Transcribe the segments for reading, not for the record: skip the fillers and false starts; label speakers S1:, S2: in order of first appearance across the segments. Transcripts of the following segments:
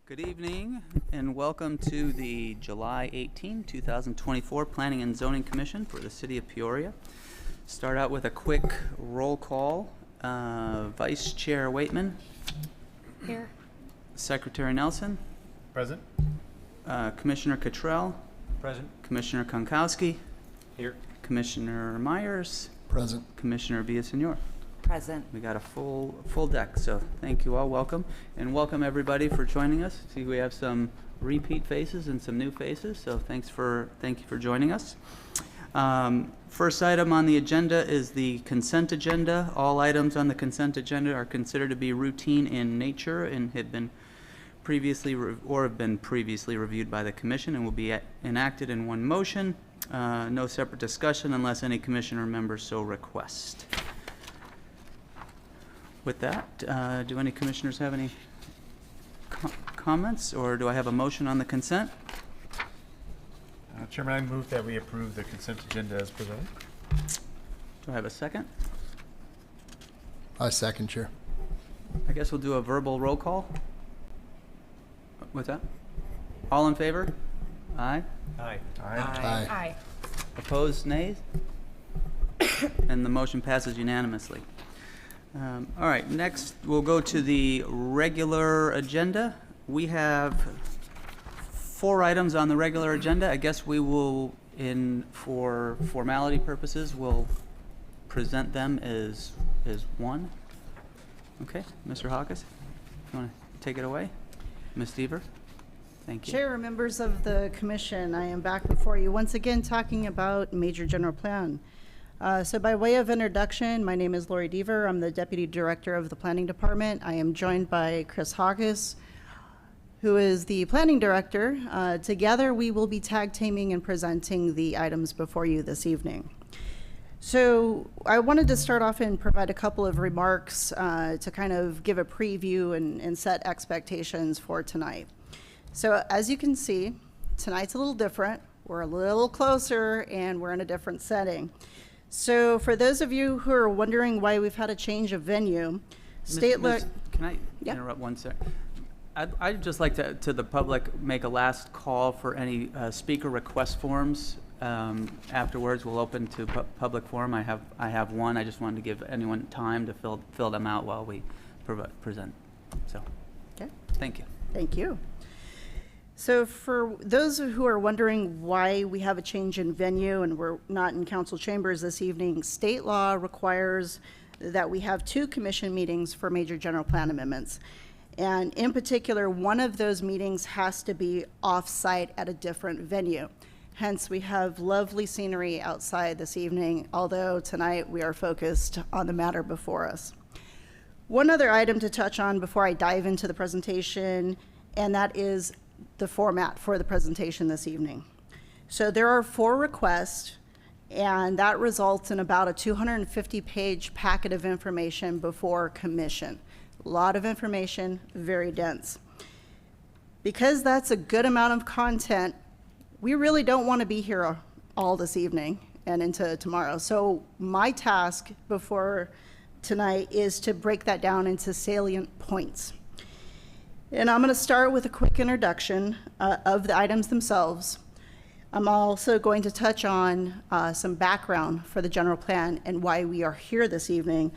S1: Good evening and welcome to the July 18, 2024 Planning and Zoning Commission for the City of Peoria. Start out with a quick roll call. Vice Chair Waitman.
S2: Here.
S1: Secretary Nelson.
S3: Present.
S1: Commissioner Cottrell.
S3: Present.
S1: Commissioner Konkowski.
S3: Here.
S1: Commissioner Myers.
S4: Present.
S1: Commissioner Villasenor.
S2: Present.
S1: We got a full deck, so thank you all. Welcome, and welcome everybody for joining us. See, we have some repeat faces and some new faces, so thank you for joining us. First item on the agenda is the consent agenda. All items on the consent agenda are considered to be routine in nature and have been previously reviewed by the commission and will be enacted in one motion. No separate discussion unless any commissioner member so request. With that, do any commissioners have any comments, or do I have a motion on the consent?
S3: Chairman, I move that we approve the consent agenda as presented.
S1: Do I have a second?
S4: I second, Chair.
S1: I guess we'll do a verbal roll call. What's that? All in favor? Aye.
S3: Aye.
S4: Aye.
S1: Opposed, nays? And the motion passes unanimously. All right, next we'll go to the regular agenda. We have 4 items on the regular agenda. I guess we will, for formality purposes, we'll present them as one. Okay, Mr. Hawkes, you want to take it away? Ms. Deaver, thank you.
S2: Chair, members of the commission, I am back before you once again talking about major general plan. So by way of introduction, my name is Lori Deaver. I'm the Deputy Director of the Planning Department. I am joined by Chris Hawkes, who is the Planning Director. Together, we will be tag teaming and presenting the items before you this evening. So I wanted to start off and provide a couple of remarks to kind of give a preview and set expectations for tonight. So as you can see, tonight's a little different. We're a little closer and we're in a different setting. So for those of you who are wondering why we've had a change of venue,
S1: Can I interrupt 1 sec? I'd just like to the public make a last call for any speaker request forms. Afterwards, we'll open to public forum. I have one. I just wanted to give anyone time to fill them out while we present. So,
S2: okay.
S1: Thank you.
S2: Thank you. So for those who are wondering why we have a change in venue and we're not in council chambers this evening, state law requires that we have 2 commission meetings for major general plan amendments. And in particular, one of those meetings has to be off-site at a different venue. Hence, we have lovely scenery outside this evening, although tonight we are focused on the matter before us. One other item to touch on before I dive into the presentation, and that is the format for the presentation this evening. So there are 4 requests, and that results in about a 250-page packet of information before commission. A lot of information, very dense. Because that's a good amount of content, we really don't want to be here all this evening and into tomorrow. So my task before tonight is to break that down into salient points. And I'm going to start with a quick introduction of the items themselves. I'm also going to touch on some background for the general plan and why we are here this evening.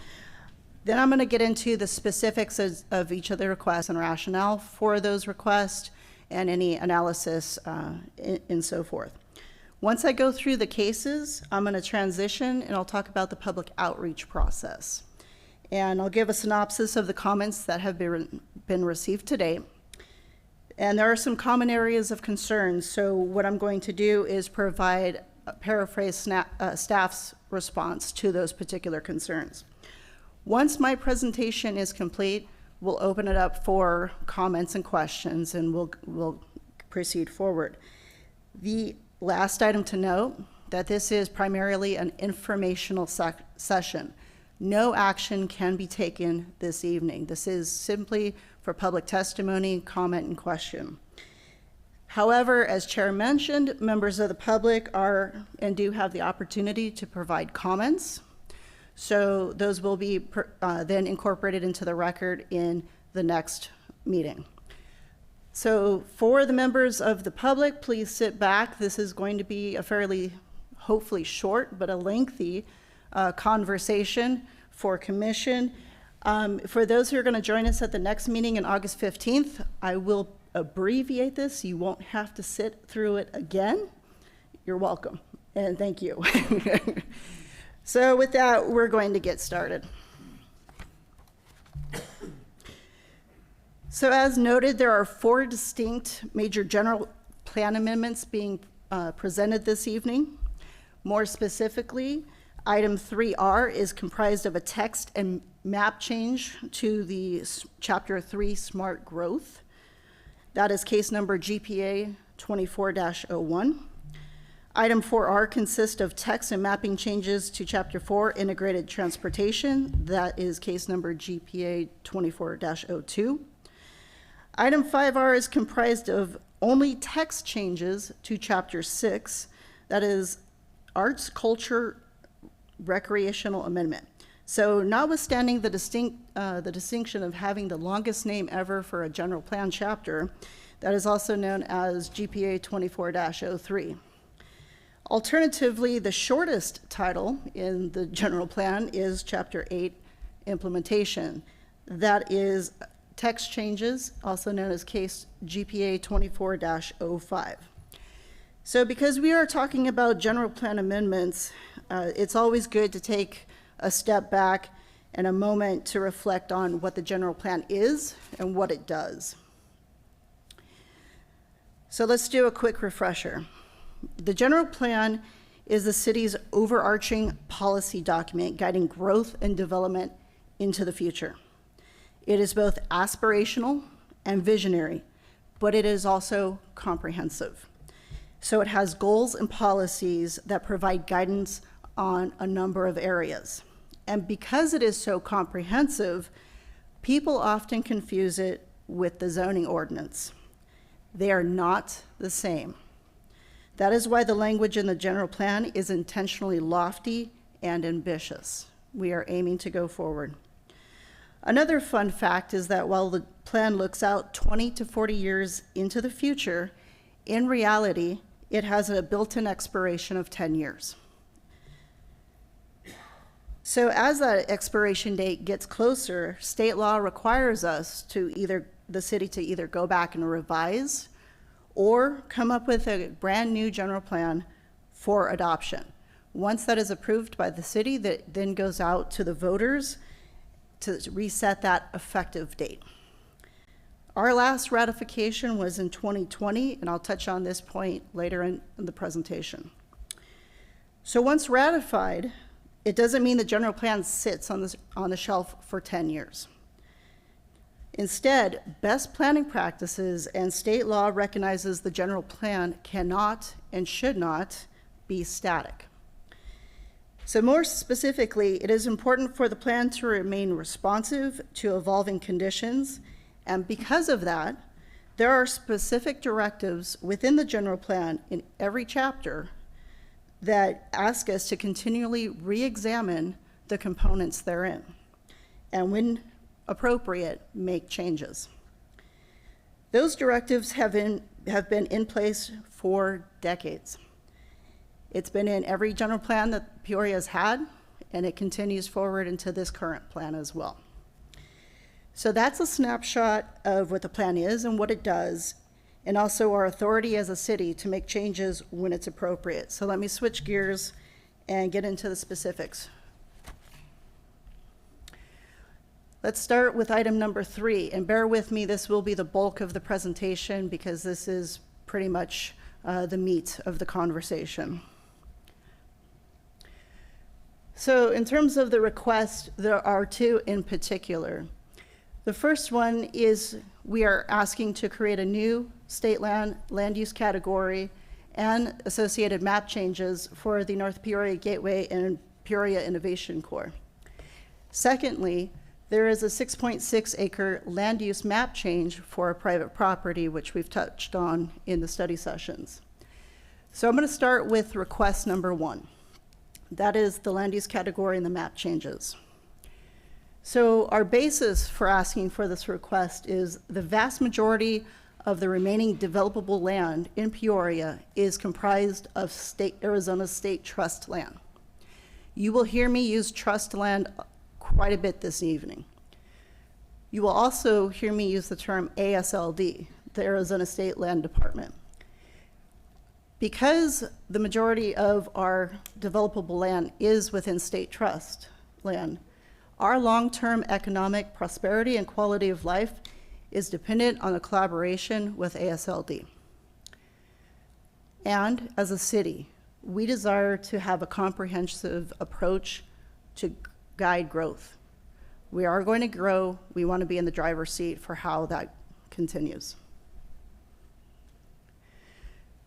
S2: Then I'm going to get into the specifics of each of the requests and rationale for those requests and any analysis and so forth. Once I go through the cases, I'm going to transition and I'll talk about the public outreach process. And I'll give a synopsis of the comments that have been received to date. And there are some common areas of concern. So what I'm going to do is provide a paraphrase staff's response to those particular concerns. Once my presentation is complete, we'll open it up for comments and questions, and we'll proceed forward. The last item to note that this is primarily an informational session. No action can be taken this evening. This is simply for public testimony, comment, and question. However, as Chair mentioned, members of the public are and do have the opportunity to provide comments. So those will be then incorporated into the record in the next meeting. So for the members of the public, please sit back. This is going to be a fairly, hopefully short, but a lengthy conversation for commission. For those who are going to join us at the next meeting on August 15th, I will abbreviate this. You won't have to sit through it again. You're welcome, and thank you. So with that, we're going to get started. So as noted, there are 4 distinct major general plan amendments being presented this evening. More specifically, item 3R is comprised of a text and map change to the Chapter 3 Smart Growth. That is case number GPA 24-01. Item 4R consists of text and mapping changes to Chapter 4 Integrated Transportation. That is case number GPA 24-02. Item 5R is comprised of only text changes to Chapter 6. That is Arts, Culture, Recreational Amendment. So notwithstanding the distinction of having the longest name ever for a general plan chapter, that is also known as GPA 24-03. Alternatively, the shortest title in the general plan is Chapter 8, Implementation. That is text changes, also known as case GPA 24-05. So because we are talking about general plan amendments, it's always good to take a step back and a moment to reflect on what the general plan is and what it does. So let's do a quick refresher. The general plan is the city's overarching policy document guiding growth and development into the future. It is both aspirational and visionary, but it is also comprehensive. So it has goals and policies that provide guidance on a number of areas. And because it is so comprehensive, people often confuse it with the zoning ordinance. They are not the same. That is why the language in the general plan is intentionally lofty and ambitious. We are aiming to go forward. Another fun fact is that while the plan looks out 20 to 40 years into the future, in reality, it has a built-in expiration of 10 years. So as that expiration date gets closer, state law requires us to the city to either go back and revise or come up with a brand new general plan for adoption. Once that is approved by the city, that then goes out to the voters to reset that effective date. Our last ratification was in 2020, and I'll touch on this point later in the presentation. So once ratified, it doesn't mean the general plan sits on the shelf for 10 years. Instead, best planning practices and state law recognizes the general plan cannot and should not be static. So more specifically, it is important for the plan to remain responsive to evolving conditions, and because of that, there are specific directives within the general plan in every chapter that ask us to continually re-examine the components therein, and when appropriate, make changes. Those directives have been in place for decades. It's been in every general plan that Peoria has had, and it continues forward into this current plan as well. So that's a snapshot of what the plan is and what it does, and also our authority as a city to make changes when it's appropriate. So let me switch gears and get into the specifics. Let's start with item number 3, and bear with me, this will be the bulk of the presentation because this is pretty much the meat of the conversation. So in terms of the request, there are 2 in particular. The first one is we are asking to create a new state land use category and associated map changes for the North Peoria Gateway and Peoria Innovation Core. Secondly, there is a 6.6 acre land use map change for a private property, which we've touched on in the study sessions. So I'm going to start with request number 1. That is the land use category and the map changes. So our basis for asking for this request is the vast majority of the remaining developable land in Peoria is comprised of Arizona State Trust land. You will hear me use trust land quite a bit this evening. You will also hear me use the term ASLD, the Arizona State Land Department. Because the majority of our developable land is within state trust land, our long-term economic prosperity and quality of life is dependent on the collaboration with ASLD. And as a city, we desire to have a comprehensive approach to guide growth. We are going to grow. We want to be in the driver's seat for how that continues.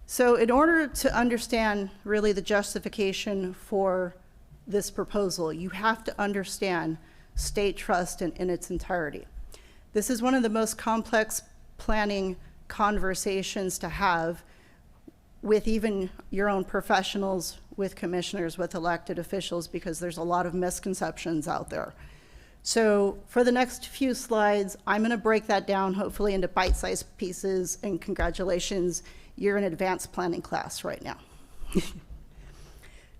S2: So in order to understand really the justification for this proposal, you have to understand state trust in its entirety. This is one of the most complex planning conversations to have with even your own professionals, with commissioners, with elected officials, because there's a lot of misconceptions out there. So for the next few slides, I'm going to break that down hopefully into bite-sized pieces, and congratulations, you're in advanced planning class right now.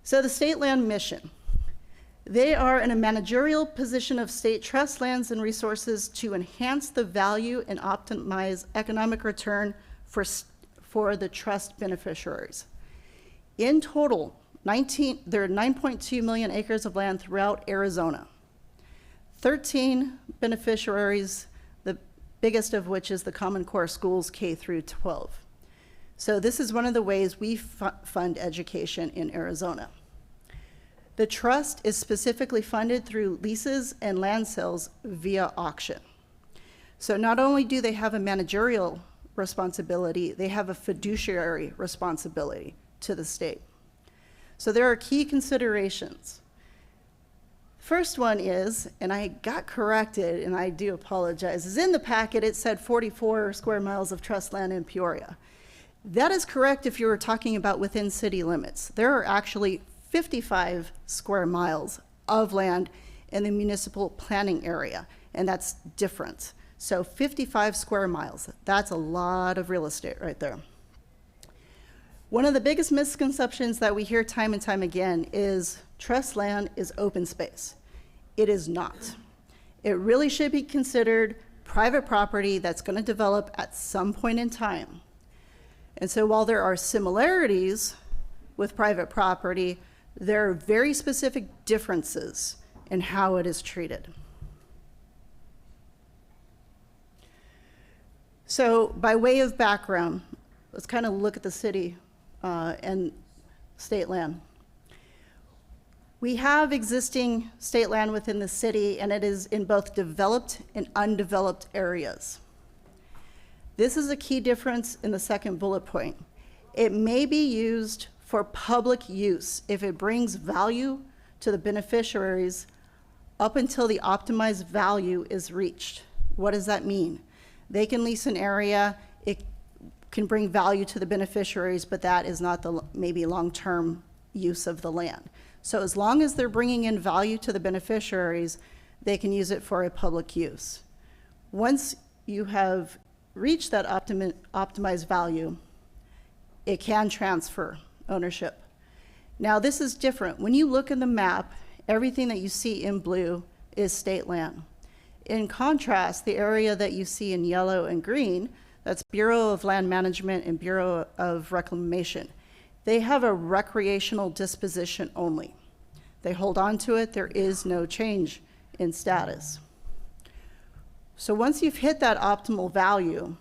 S2: So the state land mission. They are in a managerial position of state trust lands and resources to enhance the value and optimize economic return for the trust beneficiaries. In total, there are 9.2 million acres of land throughout Arizona. 13 beneficiaries, the biggest of which is the Common Core schools K through 12. So this is one of the ways we fund education in Arizona. The trust is specifically funded through leases and land sales via auction. So not only do they have a managerial responsibility, they have a fiduciary responsibility to the state. So there are key considerations. First one is, and I got corrected, and I do apologize, is in the packet it said 44 square miles of trust land in Peoria. That is correct if you were talking about within city limits. There are actually 55 square miles of land in the municipal planning area, and that's different. So 55 square miles, that's a lot of real estate right there. One of the biggest misconceptions that we hear time and time again is trust land is open space. It is not. It really should be considered private property that's going to develop at some point in time. And so while there are similarities with private property, there are very specific differences in how it is treated. So by way of background, let's kind of look at the city and state land. We have existing state land within the city, and it is in both developed and undeveloped areas. This is a key difference in the second bullet point. It may be used for public use if it brings value to the beneficiaries up until the optimized value is reached. What does that mean? They can lease an area, it can bring value to the beneficiaries, but that is not the maybe long-term use of the land. So as long as they're bringing in value to the beneficiaries, they can use it for a public use. Once you have reached that optimized value, it can transfer ownership. Now this is different. When you look at the map, everything that you see in blue is state land. In contrast, the area that you see in yellow and green, that's Bureau of Land Management and Bureau of Reclamation. They have a recreational disposition only. They hold on to it. There is no change in status. So once you've hit that optimal value,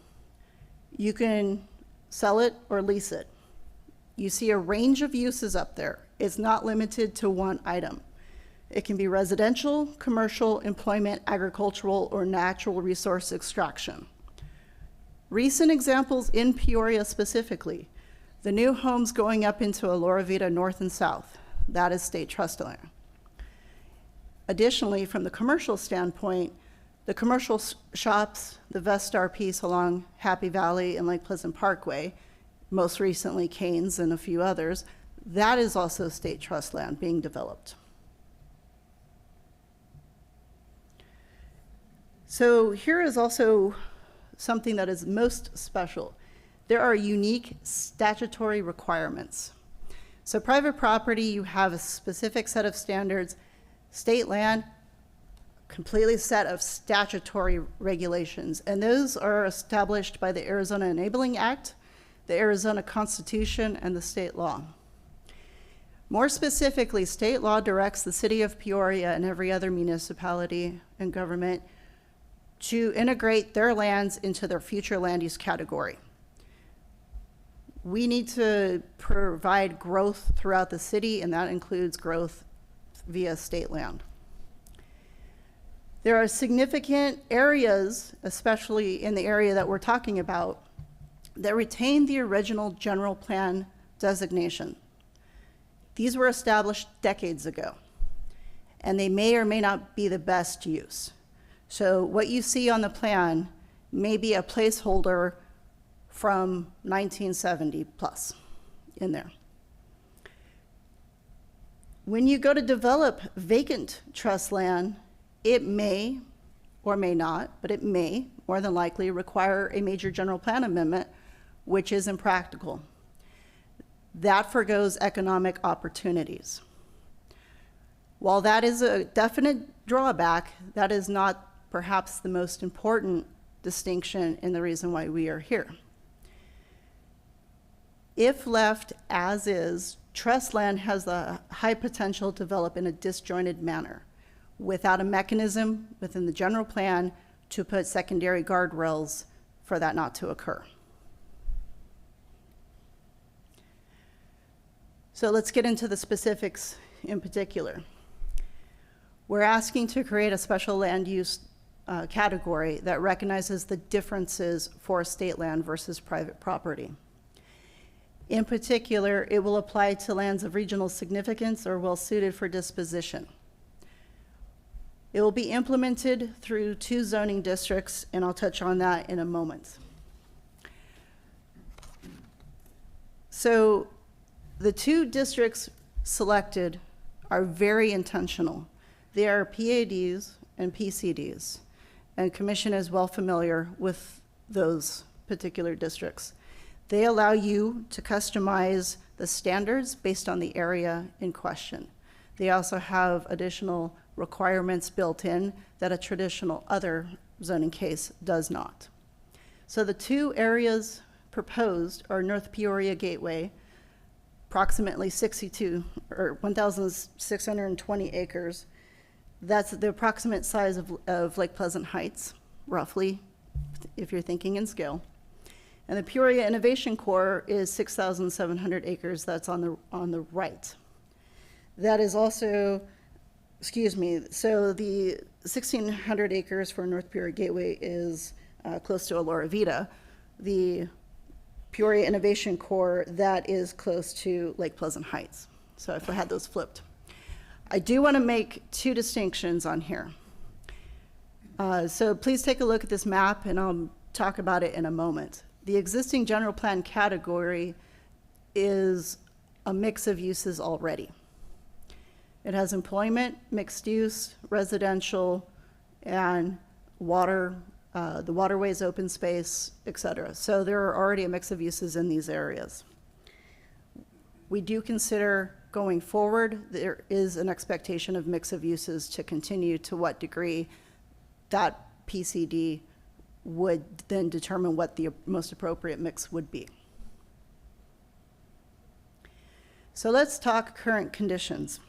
S2: you can sell it or lease it. You see a range of uses up there. It's not limited to one item. It can be residential, commercial, employment, agricultural, or natural resource extraction. Recent examples in Peoria specifically, the new homes going up into Alora Vita North and South, that is state trust land. Additionally, from the commercial standpoint, the commercial shops, the Vestar piece along Happy Valley and Lake Pleasant Parkway, most recently Canes and a few others, that is also state trust land being developed. So here is also something that is most special. There are unique statutory requirements. So private property, you have a specific set of standards. State land, completely set of statutory regulations, and those are established by the Arizona Enabling Act, the Arizona Constitution, and the state law. More specifically, state law directs the city of Peoria and every other municipality and government to integrate their lands into their future land use category. We need to provide growth throughout the city, and that includes growth via state land. There are significant areas, especially in the area that we're talking about, that retain the original general plan designation. These were established decades ago, and they may or may not be the best use. So what you see on the plan may be a placeholder from 1970 plus in there. When you go to develop vacant trust land, it may or may not, but it may more than likely require a major general plan amendment, which is impractical. That forgoes economic opportunities. While that is a definite drawback, that is not perhaps the most important distinction in the reason why we are here. If left as is, trust land has the high potential to develop in a disjointed manner without a mechanism within the general plan to put secondary guardrails for that not to occur. So let's get into the specifics in particular. We're asking to create a special land use category that recognizes the differences for state land versus private property. In particular, it will apply to lands of regional significance or well suited for disposition. It will be implemented through 2 zoning districts, and I'll touch on that in a moment. So the 2 districts selected are very intentional. They are PADs and PCDs, and Commission is well familiar with those particular districts. They allow you to customize the standards based on the area in question. They also have additional requirements built in that a traditional other zoning case does not. So the 2 areas proposed are North Peoria Gateway, approximately 1,620 acres. That's the approximate size of Lake Pleasant Heights, roughly, if you're thinking in scale. And the Peoria Innovation Core is 6,700 acres. That's on the right. That is also, so the 1,600 acres for North Peoria Gateway is close to Alora Vita. The Peoria Innovation Core, that is close to Lake Pleasant Heights. So if I had those flipped. I do want to make 2 distinctions on here. So please take a look at this map, and I'll talk about it in a moment. The existing general plan category is a mix of uses already. It has employment, mixed use, residential, and water, the waterways, open space, et cetera. So there are already a mix of uses in these areas. We do consider going forward, there is an expectation of mix of uses to continue. To what degree that PCD would then determine what the most appropriate mix would be. So let's talk current conditions.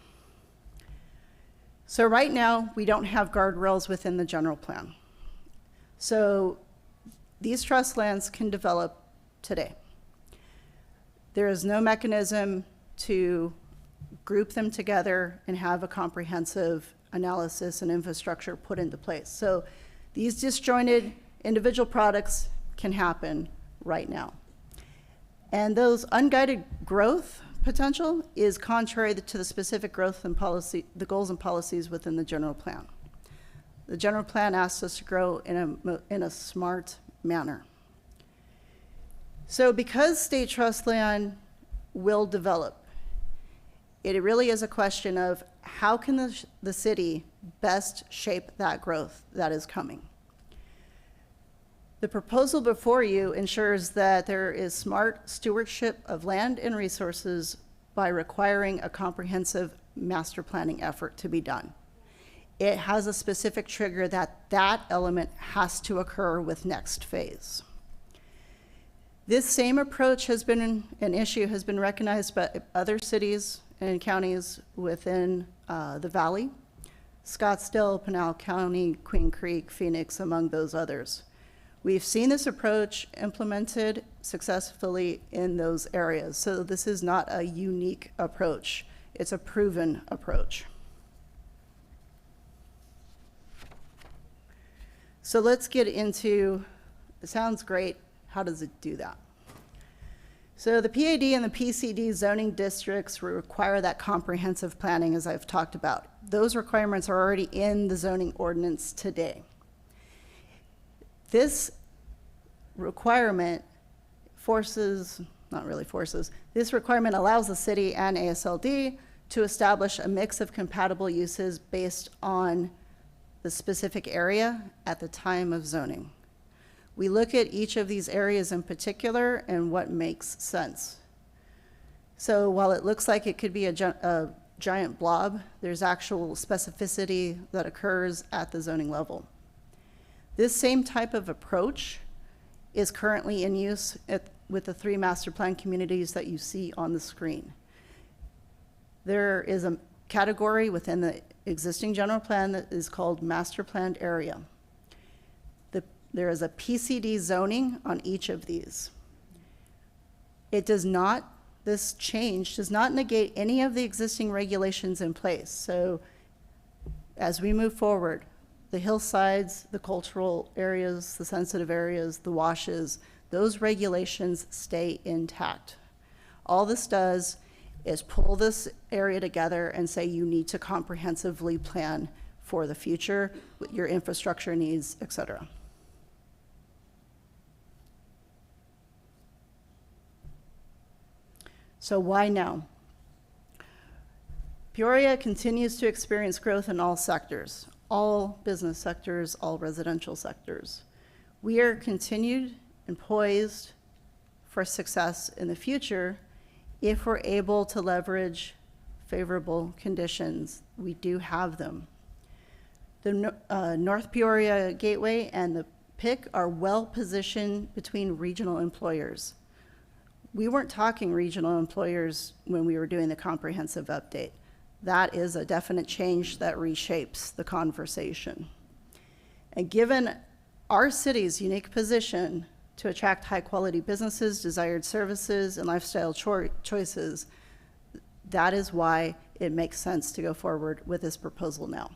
S2: So right now, we don't have guardrails within the general plan. So these trust lands can develop today. There is no mechanism to group them together and have a comprehensive analysis and infrastructure put into place. So these disjointed individual products can happen right now. And those unguided growth potential is contrary to the specific growth and policy, the goals and policies within the general plan. The general plan asks us to grow in a smart manner. So because state trust land will develop, it really is a question of how can the city best shape that growth that is coming. The proposal before you ensures that there is smart stewardship of land and resources by requiring a comprehensive master planning effort to be done. It has a specific trigger that that element has to occur with next phase. This same approach has been an issue, has been recognized by other cities and counties within the Valley, Scottsdale, Pinal County, Queen Creek, Phoenix, among those others. We've seen this approach implemented successfully in those areas. So this is not a unique approach. It's a proven approach. So let's get into, it sounds great, how does it do that? So the PAD and the PCD zoning districts require that comprehensive planning, as I've talked about. Those requirements are already in the zoning ordinance today. This requirement this requirement allows the city and ASLD to establish a mix of compatible uses based on the specific area at the time of zoning. We look at each of these areas in particular and what makes sense. So while it looks like it could be a giant blob, there's actual specificity that occurs at the zoning level. This same type of approach is currently in use with the 3 master plan communities that you see on the screen. There is a category within the existing general plan that is called master planned area. There is a PCD zoning on each of these. This change does not negate any of the existing regulations in place. So as we move forward, the hillsides, the cultural areas, the sensitive areas, the washes, those regulations stay intact. All this does is pull this area together and say you need to comprehensively plan for the future with your infrastructure needs, et cetera. So why now? Peoria continues to experience growth in all sectors, all business sectors, all residential sectors. We are continued and poised for success in the future if we're able to leverage favorable conditions. We do have them. The North Peoria Gateway and the PIC are well positioned between regional employers. We weren't talking regional employers when we were doing the comprehensive update. That is a definite change that reshapes the conversation. And given our city's unique position to attract high-quality businesses, desired services, and lifestyle choices, that is why it makes sense to go forward with this proposal now.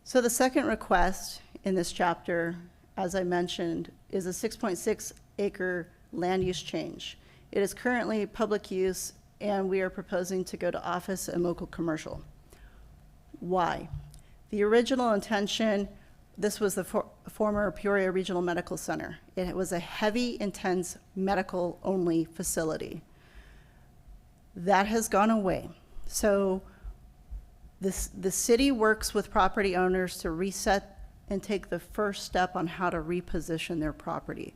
S2: So the second request in this chapter, as I mentioned, is a 6.6 acre land use change. It is currently public use, and we are proposing to go to office and local commercial. Why? The original intention, this was the former Peoria Regional Medical Center. It was a heavy, intense, medical-only facility. That has gone away. So the city works with property owners to reset and take the first step on how to reposition their property.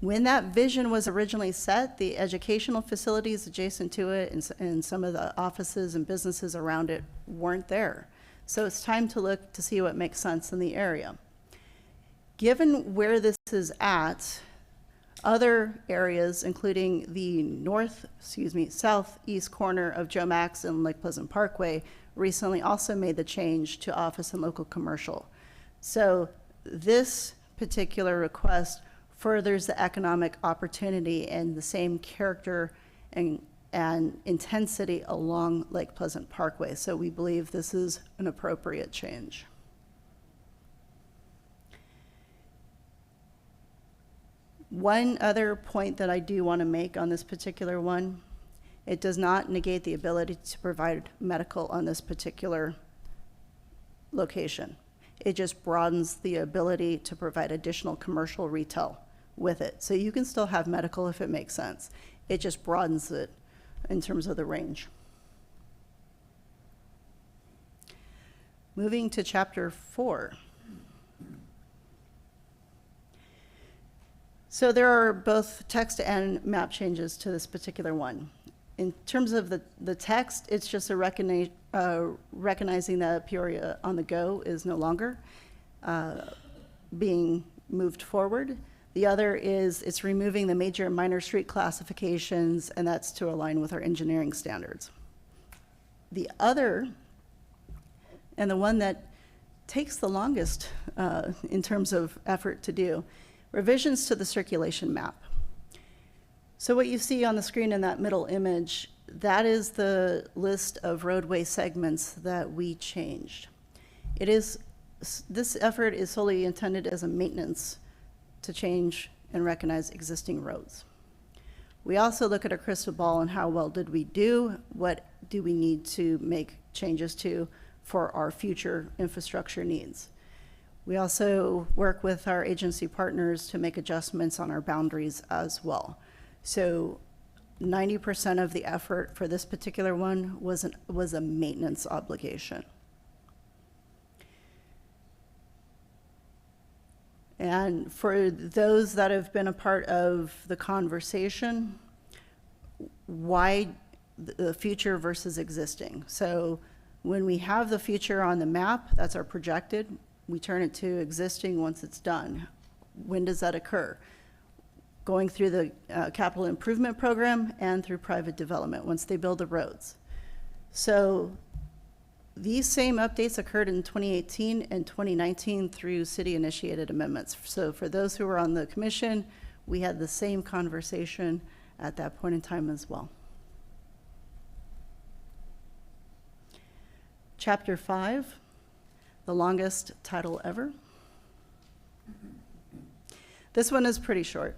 S2: When that vision was originally set, the educational facilities adjacent to it and some of the offices and businesses around it weren't there. So it's time to look to see what makes sense in the area. Given where this is at, other areas, including the southeast corner of Joe Max and Lake Pleasant Parkway, recently also made the change to office and local commercial. So this particular request furthers the economic opportunity and the same character and intensity along Lake Pleasant Parkway. So we believe this is an appropriate change. One other point that I do want to make on this particular one, it does not negate the ability to provide medical on this particular location. It just broadens the ability to provide additional commercial retail with it. So you can still have medical if it makes sense. It just broadens it in terms of the range. Moving to chapter 4. So there are both text and map changes to this particular one. In terms of the text, it's just a recognizing that Peoria on the Go is no longer being moved forward. The other is it's removing the major and minor street classifications, and that's to align with our engineering standards. The other, and the one that takes the longest in terms of effort to do, revisions to the circulation map. So what you see on the screen in that middle image, that is the list of roadway segments that we changed. This effort is solely intended as a maintenance to change and recognize existing roads. We also look at our crystal ball and how well did we do, what do we need to make changes to for our future infrastructure needs. We also work with our agency partners to make adjustments on our boundaries as well. So 90% of the effort for this particular one was a maintenance obligation. And for those that have been a part of the conversation, why the future versus existing? So when we have the future on the map, that's our projected. We turn it to existing once it's done. When does that occur? Going through the capital improvement program and through private development once they build the roads. So these same updates occurred in 2018 and 2019 through city-initiated amendments. So for those who were on the commission, we had the same conversation at that point in time as well. Chapter 5, the longest title ever. This one is pretty short.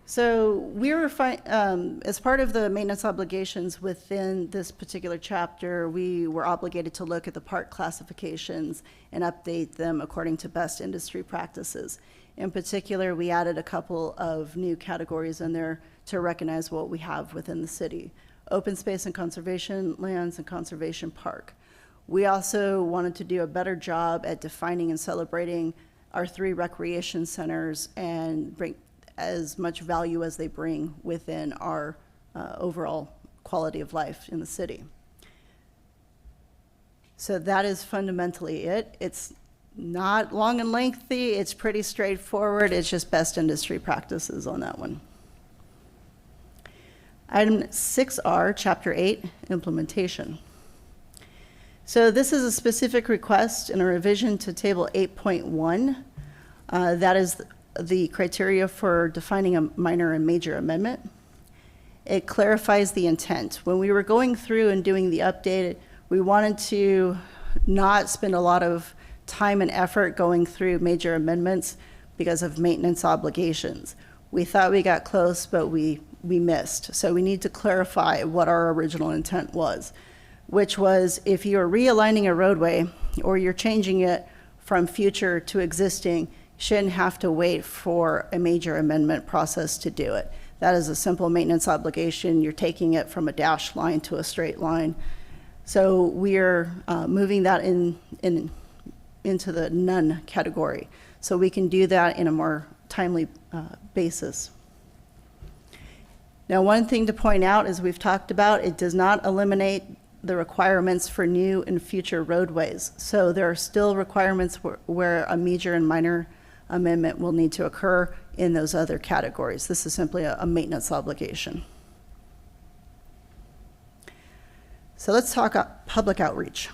S2: So we were, as part of the maintenance obligations within this particular chapter, we were obligated to look at the park classifications and update them according to best industry practices. In particular, we added a couple of new categories in there to recognize what we have within the city: open space and conservation lands and conservation park. We also wanted to do a better job at defining and celebrating our 3 recreation centers and bring as much value as they bring within our overall quality of life in the city. So that is fundamentally it. It's not long and lengthy, it's pretty straightforward, it's just best industry practices on that one. Item 6R, Chapter 8, Implementation. So this is a specific request and a revision to Table 8.1. That is the criteria for defining a minor and major amendment. It clarifies the intent. When we were going through and doing the update, we wanted to not spend a lot of time and effort going through major amendments because of maintenance obligations. We thought we got close, but we missed. So we need to clarify what our original intent was, which was if you're realigning a roadway or you're changing it from future to existing, shouldn't have to wait for a major amendment process to do it. That is a simple maintenance obligation. You're taking it from a dashed line to a straight line. So we're moving that into the none category. So we can do that in a more timely basis. Now, one thing to point out, as we've talked about, it does not eliminate the requirements for new and future roadways. So there are still requirements where a major and minor amendment will need to occur in those other categories. This is simply a maintenance obligation. So let's talk public outreach.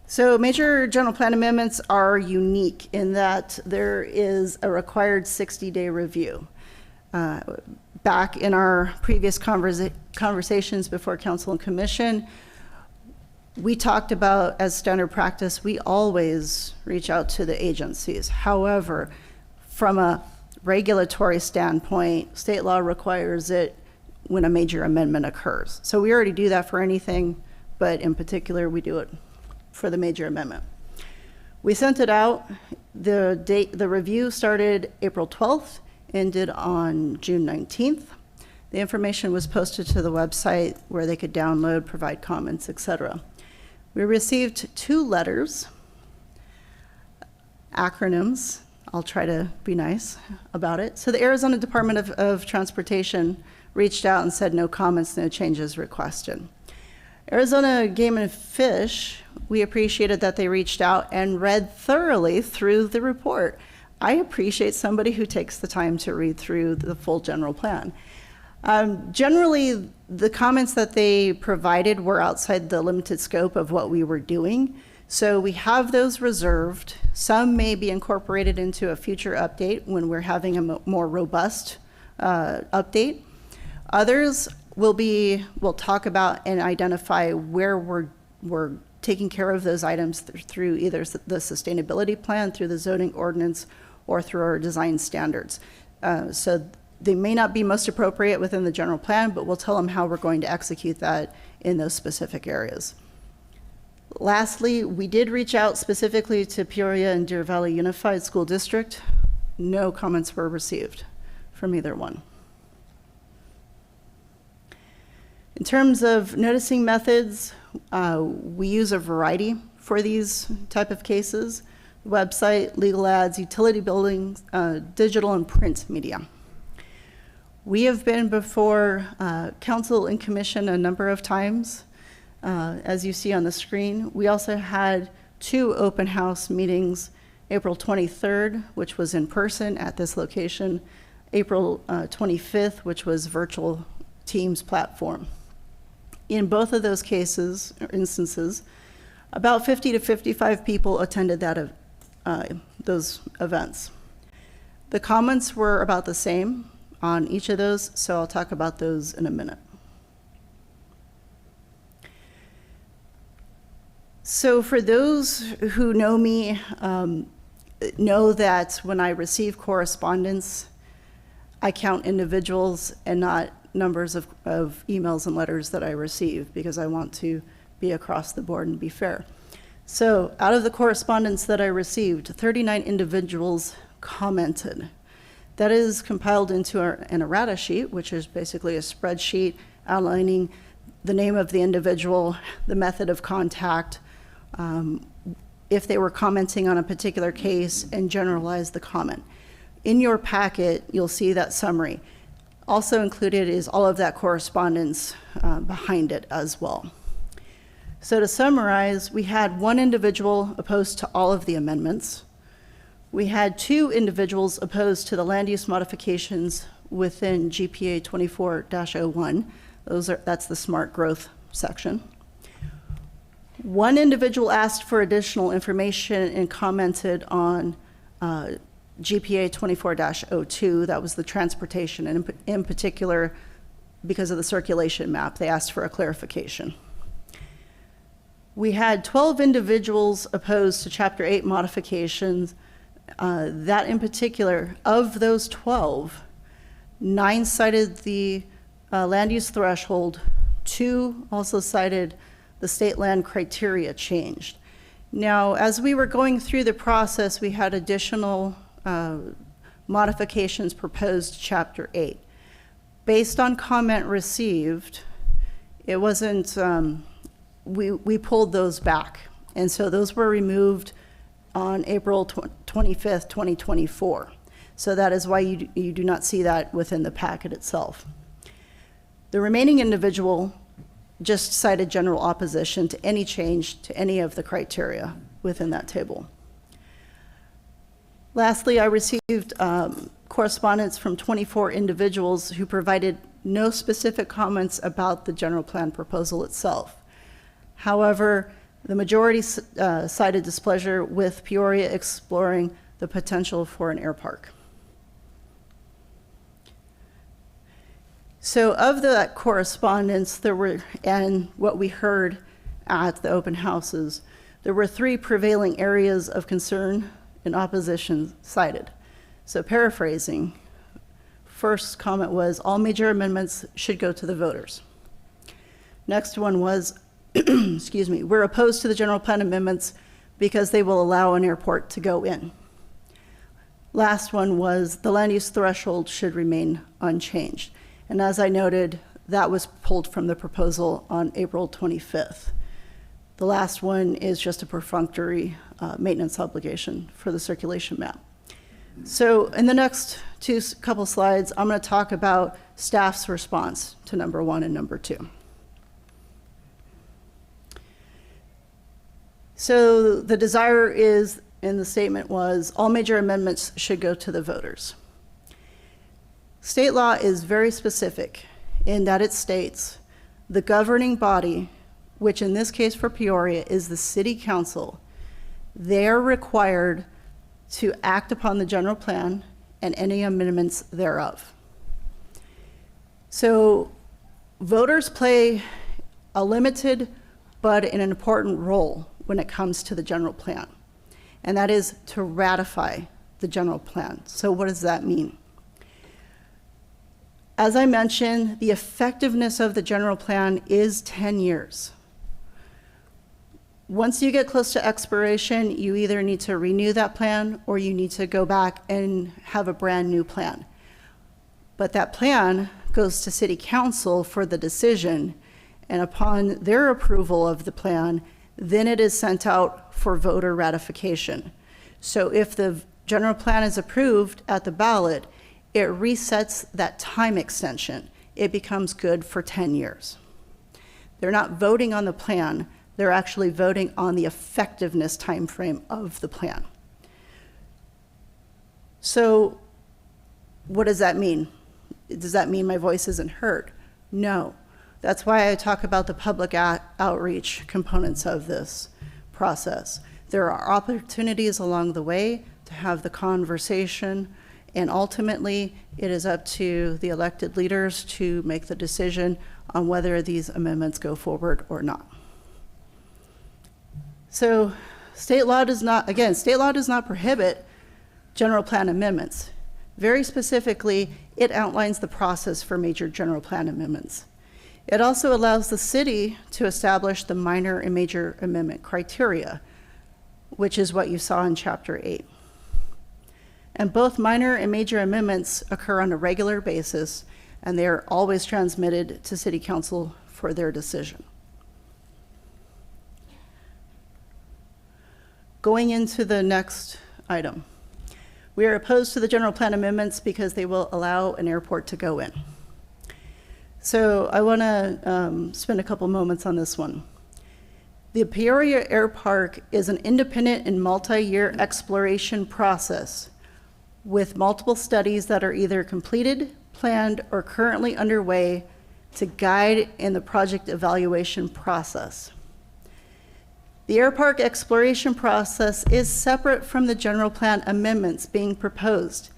S2: So major general plan amendments are unique in that there is a required 60-day review. Back in our previous conversations before council and commission, we talked about, as standard practice, we always reach out to the agencies. However, from a regulatory standpoint, state law requires it when a major amendment occurs. So we already do that for anything, but in particular, we do it for the major amendment. We sent it out. The review started April 12th, ended on June 19th. The information was posted to the website where they could download, provide comments, etc. We received 2 letters, acronyms. I'll try to be nice about it. So the Arizona Department of Transportation reached out and said no comments, no changes requested. Arizona Game and Fish, we appreciated that they reached out and read thoroughly through the report. I appreciate somebody who takes the time to read through the full general plan. Generally, the comments that they provided were outside the limited scope of what we were doing. So we have those reserved. Some may be incorporated into a future update when we're having a more robust update. Others we'll talk about and identify where we're taking care of those items through either the sustainability plan, through the zoning ordinance, or through our design standards. So they may not be most appropriate within the general plan, but we'll tell them how we're going to execute that in those specific areas. Lastly, we did reach out specifically to Peoria and Deer Valley Unified School District. No comments were received from either one. In terms of noticing methods, we use a variety for these type of cases: website, legal ads, utility buildings, digital and print media. We have been before council and commission a number of times, as you see on the screen. We also had 2 open house meetings, April 23rd, which was in person at this location, April 25th, which was virtual Teams platform. In both of those cases, or instances, about 50 to 55 people attended those events. The comments were about the same on each of those, so I'll talk about those in a minute. So for those who know me, know that when I receive correspondence, I count individuals and not numbers of emails and letters that I receive, because I want to be across the board and be fair. So out of the correspondence that I received, 39 individuals commented. That is compiled into an errata sheet, which is basically a spreadsheet outlining the name of the individual, the method of contact, if they were commenting on a particular case, and generalize the comment. In your packet, you'll see that summary. Also included is all of that correspondence behind it as well. So to summarize, we had 1 individual opposed to all of the amendments. We had 2 individuals opposed to the land use modifications within GPA 24-01. That's the smart growth section. 1 individual asked for additional information and commented on GPA 24-02, that was the transportation, and in particular, because of the circulation map, they asked for a clarification. We had 12 individuals opposed to Chapter 8 modifications. That in particular, of those 12, 9 cited the land use threshold, 2 also cited the state land criteria changed. Now, as we were going through the process, we had additional modifications proposed to Chapter 8. Based on comment received, it wasn't, we pulled those back. And so those were removed on April 25th, 2024. So that is why you do not see that within the packet itself. The remaining individual just cited general opposition to any change to any of the criteria within that table. Lastly, I received correspondence from 24 individuals who provided no specific comments about the general plan proposal itself. However, the majority cited displeasure with Peoria exploring the potential for an air park. So of that correspondence, and what we heard at the open houses, there were 3 prevailing areas of concern and opposition cited. So paraphrasing, first comment was all major amendments should go to the voters. Next one was, excuse me, we're opposed to the general plan amendments because they will allow an airport to go in. Last one was the land use threshold should remain unchanged. And as I noted, that was pulled from the proposal on April 25th. The last one is just a perfunctory maintenance obligation for the circulation map. So in the next couple slides, I'm going to talk about staff's response to number 1 and number 2. So the desire is, in the statement was, all major amendments should go to the voters. State law is very specific in that it states the governing body, which in this case for Peoria is the city council, they're required to act upon the general plan and any amendments thereof. So voters play a limited but an important role when it comes to the general plan, and that is to ratify the general plan. So what does that mean? As I mentioned, the effectiveness of the general plan is 10 years. Once you get close to expiration, you either need to renew that plan or you need to go back and have a brand new plan. But that plan goes to City Council for the decision, and upon their approval of the plan, then it is sent out for voter ratification. So if the general plan is approved at the ballot, it resets that time extension. It becomes good for 10 years. They're not voting on the plan, they're actually voting on the effectiveness timeframe of the plan. So what does that mean? Does that mean my voice isn't heard? No. That's why I talk about the public outreach components of this process. There are opportunities along the way to have the conversation, and ultimately it is up to the elected leaders to make the decision on whether these amendments go forward or not. So state law does not prohibit general plan amendments. Very specifically, it outlines the process for major general plan amendments. It also allows the city to establish the minor and major amendment criteria, which is what you saw in Chapter 8. And both minor and major amendments occur on a regular basis, and they are always transmitted to City Council for their decision. Going into the next item. We are opposed to the general plan amendments because they will allow an airport to go in. So I want to spend a couple moments on this one. The Peoria Air Park is an independent and multi-year exploration process with multiple studies that are either completed, planned, or currently underway to guide in the project evaluation process. The air park exploration process is separate from the general plan amendments being proposed.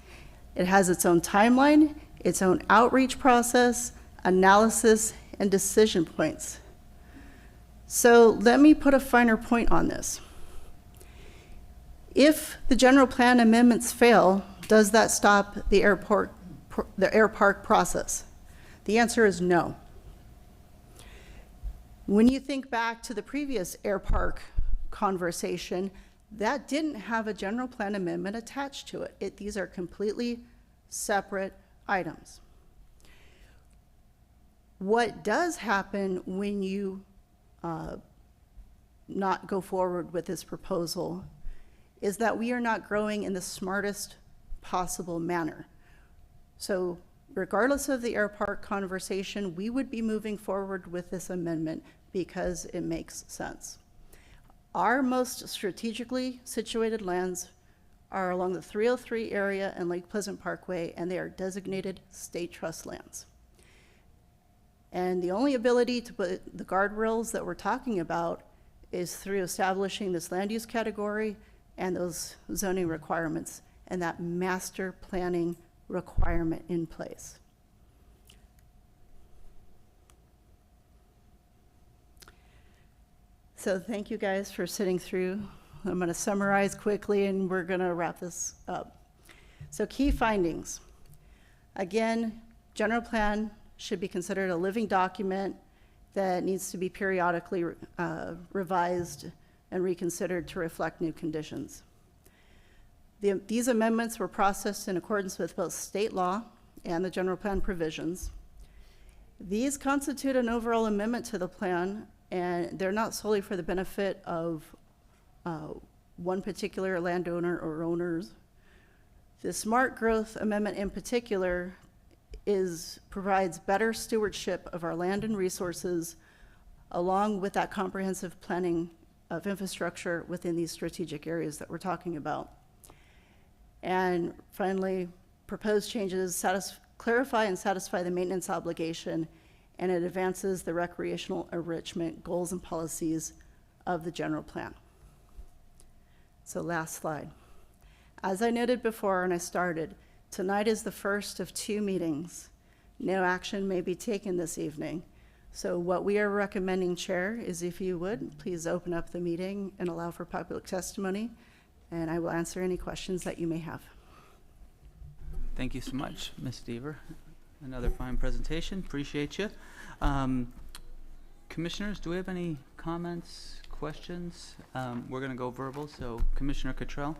S2: It has its own timeline, its own outreach process, analysis, and decision points. So let me put a finer point on this. If the general plan amendments fail, does that stop the air park process? The answer is no. When you think back to the previous air park conversation, that didn't have a general plan amendment attached to it. These are completely separate items. What does happen when you not go forward with this proposal is that we are not growing in the smartest possible manner. So regardless of the air park conversation, we would be moving forward with this amendment because it makes sense. Our most strategically situated lands are along the 303 area and Lake Pleasant Parkway, and they are designated state trust lands. And the only ability to put the guardrails that we're talking about is through establishing this land use category and those zoning requirements and that master planning requirement in place. So thank you guys for sitting through. I'm going to summarize quickly and we're going to wrap this up. So key findings. Again, general plan should be considered a living document that needs to be periodically revised and reconsidered to reflect new conditions. These amendments were processed in accordance with both state law and the general plan provisions. These constitute an overall amendment to the plan, and they're not solely for the benefit of one particular landowner or owners. The Smart Growth Amendment in particular provides better stewardship of our land and resources, along with that comprehensive planning of infrastructure within these strategic areas that we're talking about. And finally, proposed changes clarify and satisfy the maintenance obligation, and it advances the recreational enrichment goals and policies of the general plan. So last slide. As I noted before when I started, tonight is the first of 2 meetings. No action may be taken this evening. So what we are recommending, Chair, is if you would, please open up the meeting and allow for public testimony, and I will answer any questions that you may have.
S1: Thank you so much, Ms. Deaver. Another fine presentation. Appreciate you. Commissioners, do we have any comments, questions? We're going to go verbal, so Commissioner Cottrell.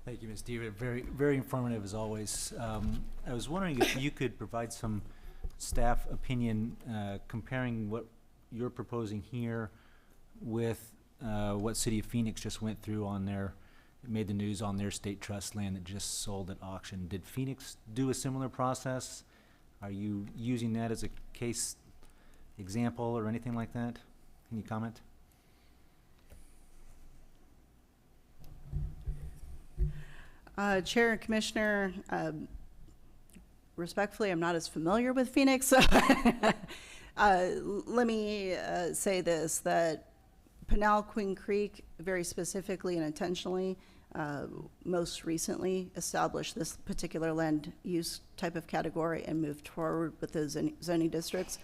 S5: Thank you, Ms. Deaver. Very, very informative as always. I was wondering if you could provide some staff opinion comparing what you're proposing here with what City of Phoenix just went through on their, made the news on their state trust land that just sold at auction. Did Phoenix do a similar process? Are you using that as a case example or anything like that? Can you comment?
S2: Chair and Commissioner, respectfully, I'm not as familiar with Phoenix, so let me say this, that Pinal Queen Creek, very specifically and intentionally, most recently established this particular land use type of category and moved forward with those zoning districts.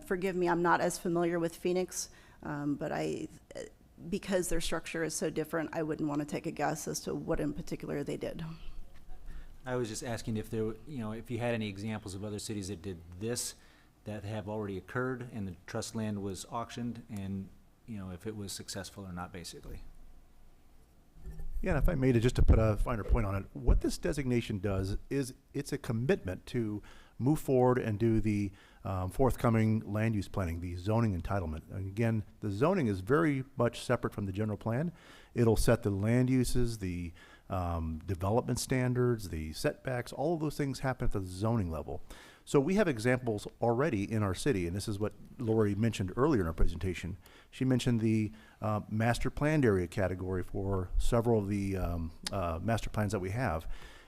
S2: Forgive me, I'm not as familiar with Phoenix, but because their structure is so different, I wouldn't want to take a guess as to what in particular they did.
S5: I was just asking if there, if you had any examples of other cities that did this that have already occurred and the trust land was auctioned, and if it was successful or not, basically.
S6: Yeah, and if I made it just to put a finer point on it, what this designation does is it's a commitment to move forward and do the forthcoming land use planning, the zoning entitlement. And again, the zoning is very much separate from the general plan. It'll set the land uses, the development standards, the setbacks, all of those things happen at the zoning level. So we have examples already in our city, and this is what Lori mentioned earlier in our presentation. She mentioned the master planned area category for several of the master plans that we have.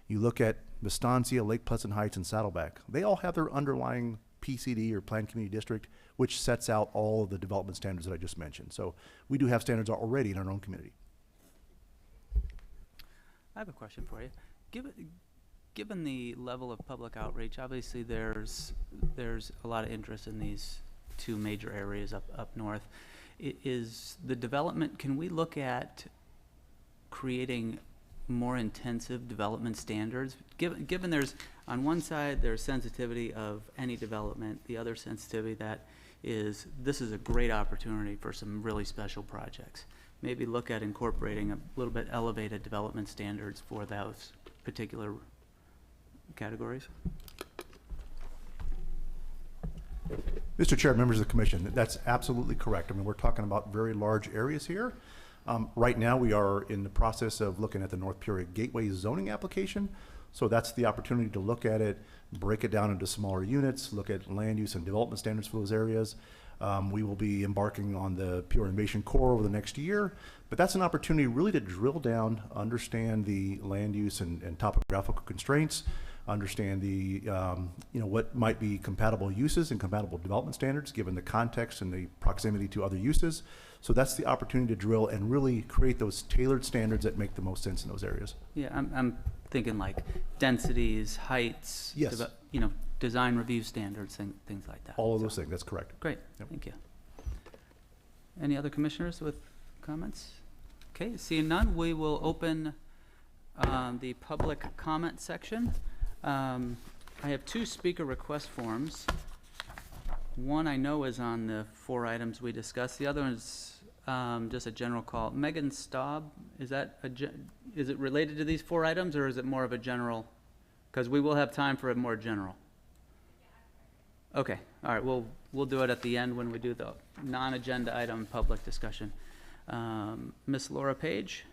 S6: You look at Estancia, Lake Pleasant Heights, and Saddleback. They all have their underlying PCD or Planned Community District, which sets out all of the development standards that I just mentioned. So we do have standards already in our own community.
S1: I have a question for you. Given the level of public outreach, obviously there's a lot of interest in these 2 major areas up north. Is the development, can we look at creating more intensive development standards? Given there's, on one side, there's sensitivity of any development, the other sensitivity that is, this is a great opportunity for some really special projects. Maybe look at incorporating a little bit elevated development standards for those particular categories.
S6: Mr. Chair, members of the commission, that's absolutely correct. I mean, we're talking about very large areas here. Right now, we are in the process of looking at the North Peoria Gateway zoning application. So that's the opportunity to look at it, break it down into smaller units, look at land use and development standards for those areas. We will be embarking on the Peoria Innovation Core over the next year, but that's an opportunity really to drill down, understand the land use and topographical constraints, understand the, what might be compatible uses and compatible development standards given the context and the proximity to other uses. So that's the opportunity to drill and really create those tailored standards that make the most sense in those areas.
S1: Yeah, I'm thinking like densities, heights,
S6: Yes.
S1: Design review standards, things like that.
S6: All of those things, that's correct.
S1: Great,
S6: Yep.
S1: thank you. Any other commissioners with comments? Okay, seeing none, we will open the public comment section. I have 2 speaker request forms. One I know is on the 4 items we discussed. The other one is just a general call. Megan Staub, is it related to these 4 items, or is it more of a general? Because we will have time for a more general. Okay, all right, we'll do it at the end when we do the non-agenda item public discussion. Miss Laura Page?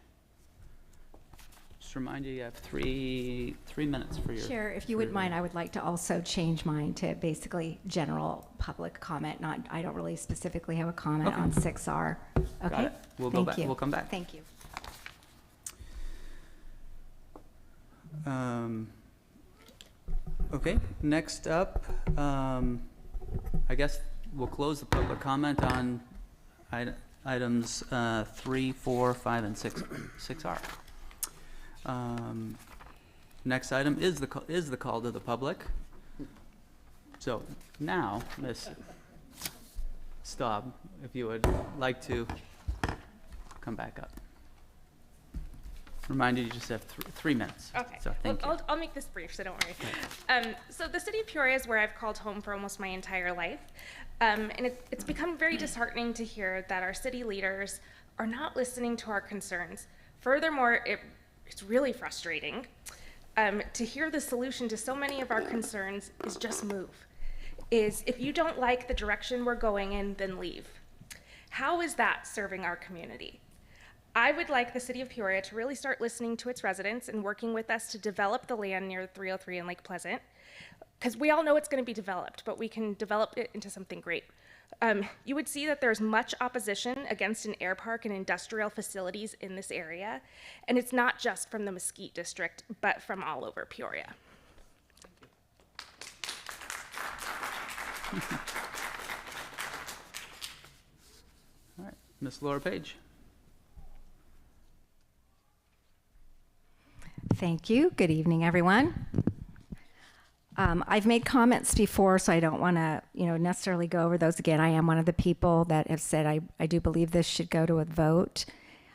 S1: just remind you, you have three minutes for your.
S7: Chair, if you wouldn't mind, I would like to also change mine to basically general public comment, not, I don't really specifically have a comment
S1: Okay.
S7: on 6R. Okay?
S1: it. We'll go
S7: Thank
S1: back.
S7: you.
S1: We'll come back.
S7: Thank you.
S1: Okay, next up, I guess we'll close the public comment on items 3, 4, 5, and 6R. Next item is the call to the public. So now, Ms. Staub, if you would like to come back up. Remind you just have 3 minutes.
S8: Okay.
S1: So thank you.
S8: I'll make this brief, so don't worry. So the city of Peoria is where I've called home for almost my entire life. And it's become very disheartening to hear that our city leaders are not listening to our concerns. Furthermore, it's really frustrating to hear the solution to so many of our concerns is just move. Is if you don't like the direction we're going in, then leave. How is that serving our community? I would like the city of Peoria to really start listening to its residents and working with us to develop the land near 303 and Lake Pleasant, because we all know it's going to be developed, but we can develop it into something great. You would see that there's much opposition against an air park and industrial facilities in this area, and it's not just from the Mesquite district, but from all over Peoria.
S1: All right, Ms. Laura Page.
S7: Thank you. Good evening, everyone. I've made comments before, so I don't want to, necessarily go over those again. I am one of the people that have said I do believe this should go to a vote.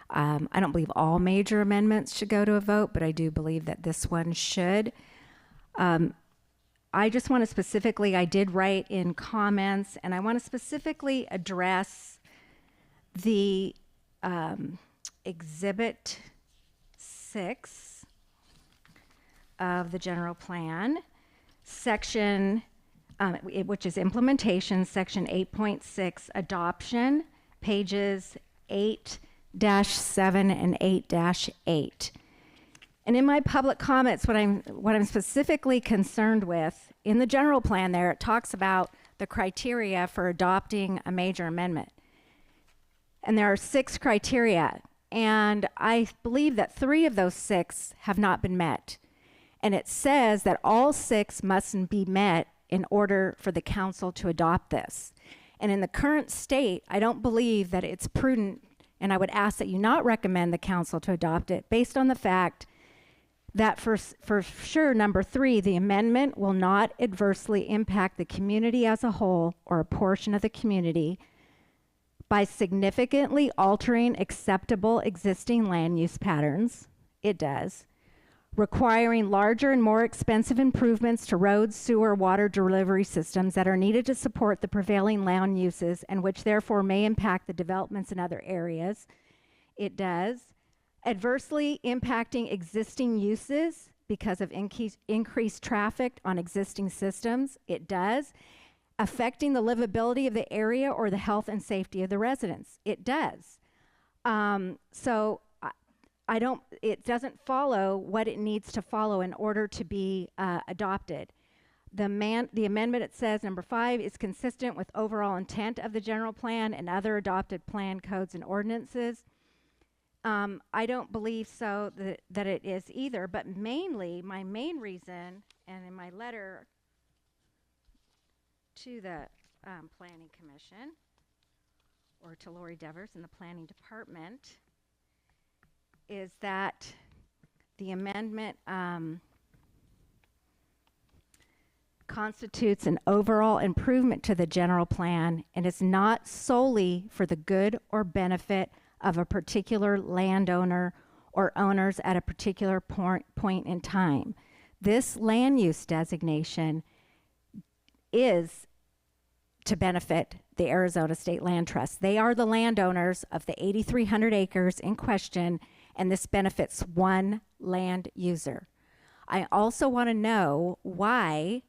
S7: I don't believe all major amendments should go to a vote, but I do believe that this one should. I just want to specifically, I did write in comments, and I want to specifically address the Exhibit 6 of the general plan, section, which is implementation, section 8.6, adoption, pages 8-7 and 8-8. And in my public comments, what I'm specifically concerned with, in the general plan there, it talks about the criteria for adopting a major amendment. And there are 6 criteria, and I believe that 3 of those 6 have not been met. And it says that all 6 mustn't be met in order for the council to adopt this. And in the current state, I don't believe that it's prudent, and I would ask that you not recommend the council to adopt it based on the fact that for sure, number 3, the amendment will not adversely impact the community as a whole or a portion of the community by significantly altering acceptable existing land use patterns. It does. Requiring larger and more expensive improvements to roads, sewer, water delivery systems that are needed to support the prevailing land uses and which therefore may impact the developments in other areas. It does. Adversely impacting existing uses because of increased traffic on existing systems. It does. Affecting the livability of the area or the health and safety of the residents. It does. It doesn't follow what it needs to follow in order to be adopted. The amendment, it says, number 5, is consistent with overall intent of the general plan and other adopted plan codes and ordinances. I don't believe so that it is either, but mainly, my main reason, and in my letter to the Planning Commission, or to Lori Devers in the Planning Department, is that the amendment constitutes an overall improvement to the general plan and is not solely for the good or benefit of a particular landowner or owners at a particular point in time. This land use designation is to benefit the Arizona State Land Trust. They are the landowners of the 8,300 acres in question, and this benefits one land user. I also want to know why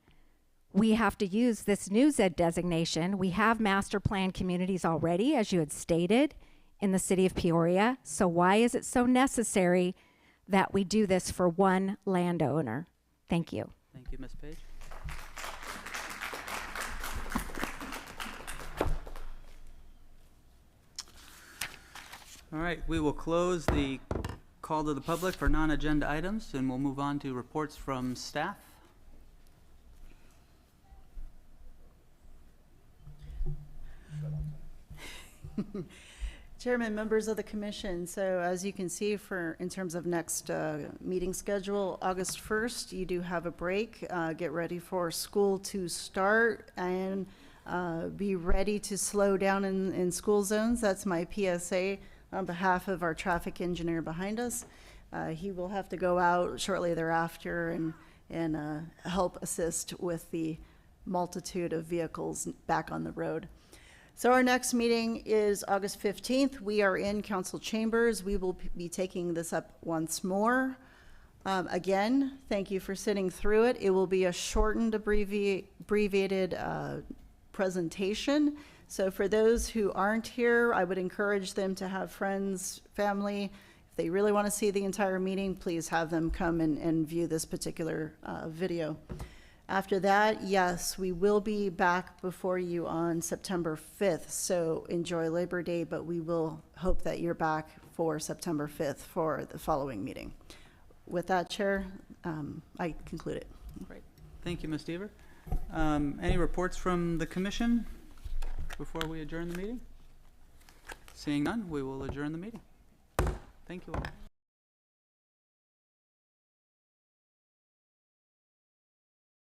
S7: we have to use this new ZED designation. We have master plan communities already, as you had stated, in the city of Peoria. So why is it so necessary that we do this for one landowner. Thank you.
S1: Thank you, Ms. Page. All right, we will close the call to the public for non-agenda items, and we'll move on to reports from staff.
S2: Chairman, members of the commission, so as you can see in terms of next meeting schedule, August 1st, you do have a break. Get ready for school to start and be ready to slow down in school zones. That's my PSA on behalf of our traffic engineer behind us. He will have to go out shortly thereafter and help assist with the multitude of vehicles back on the road. So our next meeting is August 15th. We are in council chambers. We will be taking this up once more. Again, thank you for sitting through it. It will be a shortened, abbreviated presentation. So for those who aren't here, I would encourage them to have friends, family. If they really want to see the entire meeting, please have them come and view this particular video. After that, yes, we will be back before you on September 5th. So enjoy Labor Day, but we will hope that you're back for September 5th for the following meeting. With that, Chair, I conclude it.
S1: Great. Thank you, Ms. Deaver. Any reports from the commission before we adjourn the meeting? Seeing none, we will adjourn the meeting. Thank you all.